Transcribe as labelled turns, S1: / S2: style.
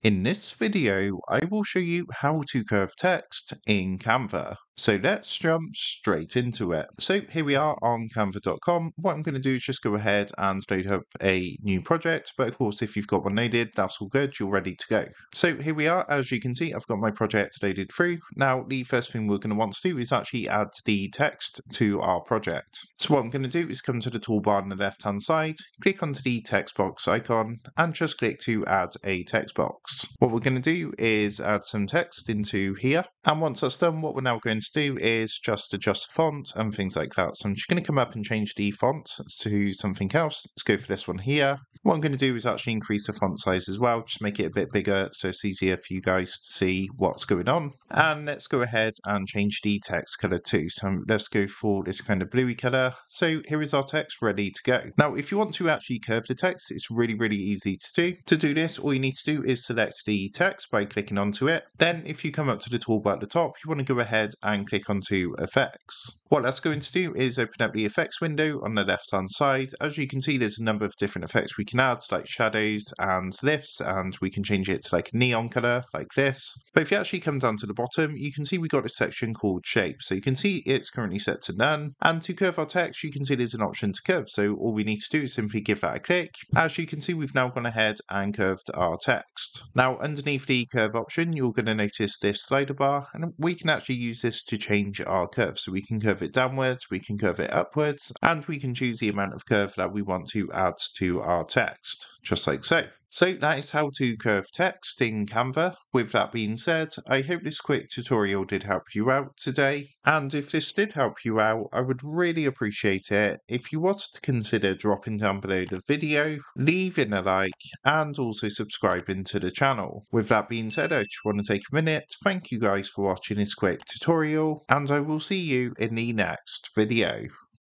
S1: In this video, I will show you how to curve text in Canva. So let's jump straight into it. So here we are on canva.com. What I'm going to do is just go ahead and load up a new project. But of course, if you've got one loaded, that's all good. You're ready to go. So here we are. As you can see, I've got my project loaded through. Now, the first thing we're going to want to do is actually add the text to our project. So what I'm going to do is come to the toolbar on the left-hand side, click onto the text box icon, and just click to add a text box. What we're going to do is add some text into here. And once that's done, what we're now going to do is just adjust the font and things like that. So I'm just going to come up and change the font to something else. Let's go for this one here. What I'm going to do is actually increase the font size as well, just make it a bit bigger so it's easier for you guys to see what's going on. And let's go ahead and change the text color too. So let's go for this kind of bluey color. So here is our text ready to go. Now, if you want to actually curve the text, it's really easy to do. To do this, all you need to do is select the text by clicking onto it. Then if you come up to the toolbar at the top, you want to go ahead and click onto effects. What that's going to do is open up the effects window on the left hand side. As you can see, there's a number of different effects we can add, like shadows and lifts, and we can change it to like a neon color like this. But if you actually come down to the bottom, you can see we've got a section called shape. So you can see it's currently set to none. And to curve our text, you can see there's an option to curve. So all we need to do is simply give that a click. As you can see, we've now gone ahead and curved our text. Now, underneath the curve option, you're going to notice this slider bar, and we can actually use this to change our curve. So we can curve it downwards, we can curve it upwards, and we can choose the amount of curve that we want to add to our text, just like so. So that is how to curve text in Canva. With that being said, I hope this quick tutorial did help you out today. And if this did help you out, I would really appreciate it if you was to consider dropping down below the video, leaving a like, and also subscribing to the channel. With that being said, I just want to take a minute to thank you guys for watching this quick tutorial, and I will see you in the next video.